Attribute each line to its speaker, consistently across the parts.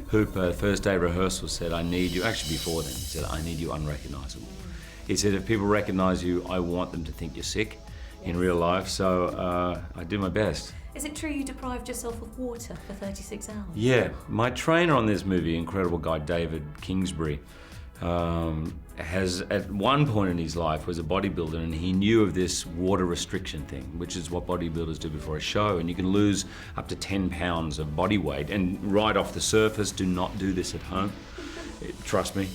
Speaker 1: Hooper, first day rehearsal, said, I need you, actually before then, he said, I need you unrecognisable. He said, if people recognise you, I want them to think you're sick in real life, so I do my best.
Speaker 2: Is it true you deprived yourself of water for 36 hours?
Speaker 1: Yeah, my trainer on this movie, incredible guy David Kingsbury, has at one point in his life was a bodybuilder, and he knew of this water restriction thing, which is what bodybuilders do before a show, and you can lose up to 10 pounds of body weight, and right off the surface, do not do this at home, trust me.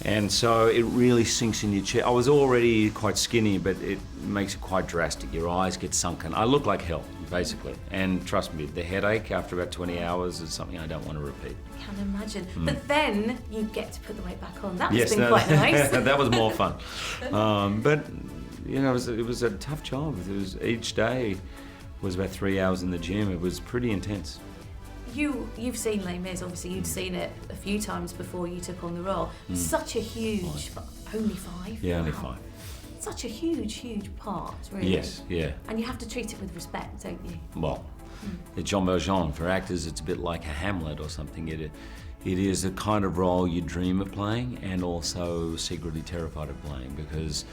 Speaker 1: And so it really sinks in your chest. I was already quite skinny, but it makes it quite drastic. Your eyes get sunken. I look like hell, basically. And trust me, the headache after about 20 hours is something I don't want to repeat.
Speaker 2: I can imagine. But then you get to put the weight back on. That's been quite nice.
Speaker 1: That was more fun. But you know, it was a tough job. Each day was about 3 hours in the gym. It was pretty intense.
Speaker 2: You've seen Les Mis, obviously you'd seen it a few times before you took on the role. Such a huge, only 5?
Speaker 1: Yeah, only 5.
Speaker 2: Such a huge part, really.
Speaker 1: Yes, yeah.
Speaker 2: And you have to treat it with respect, don't you?
Speaker 1: Well, it's Jean Valjean. For actors, it's a bit like a Hamlet or something. It is the kind of role you dream of playing and also secretly terrified of playing, because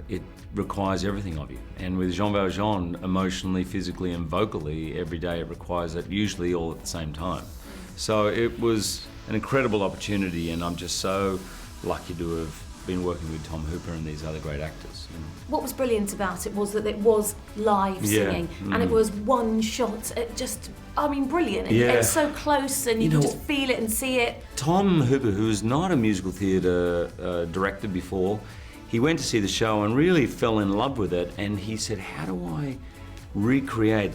Speaker 1: it requires everything of you. And with Jean Valjean, emotionally, physically and vocally, every day it requires it, usually all at the same time. So it was an incredible opportunity, and I'm just so lucky to have been working with Tom Hooper and these other great actors. You know.
Speaker 2: What was brilliant about it was that it was live singing, and it was one shot. It just, I mean, brilliant. It's so close, and you can just feel it and see it.
Speaker 1: Tom Hooper, who is not a musical theatre director before, he went to see the show and really fell in love with it, and he said, how do I recreate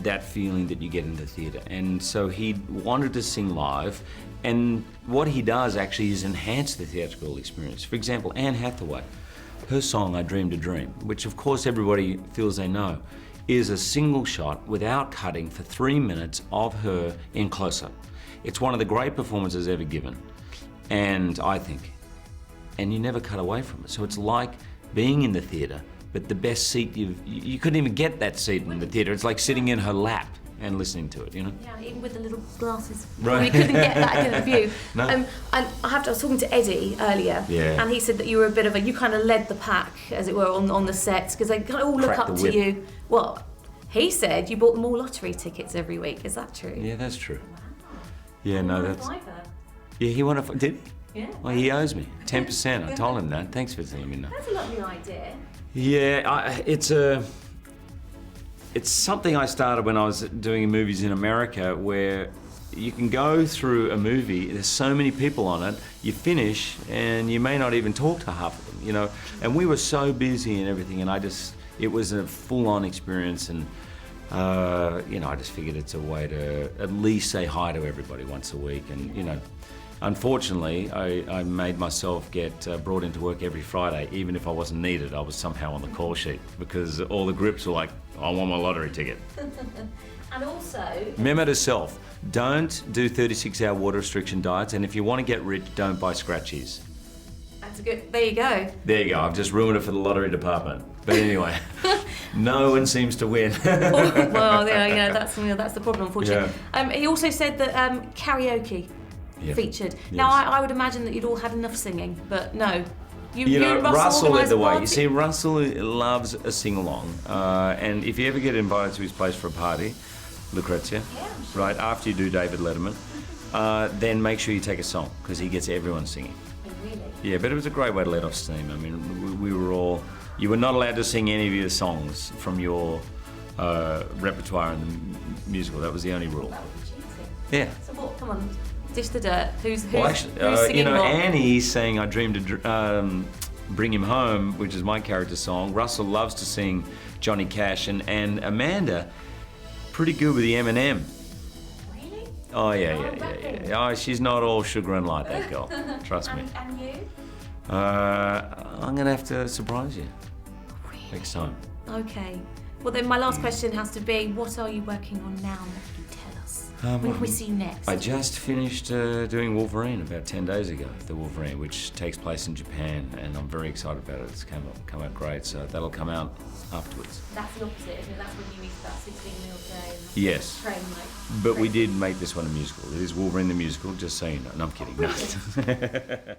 Speaker 1: that feeling that you get in the theatre? And so he wanted to sing live, and what he does actually is enhance the theatrical experience. For example, Anne Hathaway, her song, I Dreamed a Dream, which of course everybody feels they know, is a single shot without cutting for 3 minutes of her in close-up. It's one of the great performances ever given, and I think, and you never cut away from it. So it's like being in the theatre, but the best seat you couldn't even get that seat in the theatre. It's like sitting in her lap and listening to it, you know?
Speaker 2: Yeah, even with the little glasses.
Speaker 1: Right.
Speaker 2: You couldn't get that in the view.
Speaker 1: No.
Speaker 2: And I was talking to Eddie earlier, and he said that you were a bit of you kind of led the pack, as it were, on the sets, because they kind of all look up to you. Well, he said you bought them all lottery tickets every week. Is that true?
Speaker 1: Yeah, that's true.
Speaker 2: Wow.
Speaker 1: Yeah, no, that's... Yeah, he won a... Did he?
Speaker 2: Yeah.
Speaker 1: Well, he owes me 10%. I told him that. Thanks for telling me that.
Speaker 2: That's a lovely idea.
Speaker 1: Yeah, it's something I started when I was doing movies in America, where you can go through a movie, there's so many people on it, you finish and you may not even talk to half of them, you know? And we were so busy and everything, and it was a full-on experience, and you know, I just figured it's a way to at least say hi to everybody once a week. And you know, unfortunately, I made myself get brought into work every Friday, even if I wasn't needed. I was somehow on the call sheet, because all the grips were like, I want my lottery ticket.
Speaker 2: And also...
Speaker 1: Memo to self, don't do 36-hour water restriction diets, and if you want to get rich, don't buy scratchies.
Speaker 2: That's good. There you go.
Speaker 1: There you go. I've just ruined it for the lottery department. But anyway, no one seems to win.
Speaker 2: Well, yeah, that's the problem, unfortunately. Yeah. He also said that karaoke featured. Yes. Now, I would imagine that you'd all had enough singing, but no.
Speaker 1: You know, Russell led the way. You see, Russell loves a sing-along, and if you ever get invited to his place for a party, Lucrezia, sure. Right after you do David Letterman, then make sure you take a song, because he gets everyone singing.
Speaker 2: Oh, really?
Speaker 1: Yeah, but it was a great way to let off steam. I mean, we were all... You were not allowed to sing any of your songs from your repertoire in the musical. That was the only rule.
Speaker 2: That would be cheating.
Speaker 1: Yeah.
Speaker 2: So what? Come on, dish the dirt. Who's
Speaker 1: actually,
Speaker 2: singing
Speaker 1: you know,
Speaker 2: what?
Speaker 1: Annie sang "I Dreamed to Bring Him Home," which is my character's song. Russell loves to sing Johnny Cash, and Amanda, pretty good with the Eminem.
Speaker 2: Really?
Speaker 1: Oh yeah. Oh, she's not all sugar and light, that girl. Trust me.
Speaker 2: And you?
Speaker 1: I'm gonna have to surprise you next time.
Speaker 2: Okay. Well, then my last question has to be, what are you working on now? What can you tell us? When can we see you next?
Speaker 1: I just finished doing Wolverine about 10 days ago, the Wolverine, which takes place in Japan, and I'm very excited about it. It's come out great, so that'll come out afterwards.
Speaker 2: That's the opposite, isn't it? That's when you eat about 16 meals a day and
Speaker 1: yes.
Speaker 2: train like
Speaker 1: But we did make this one a musical. It is Wolverine the Musical, just so you know. No, I'm kidding. No.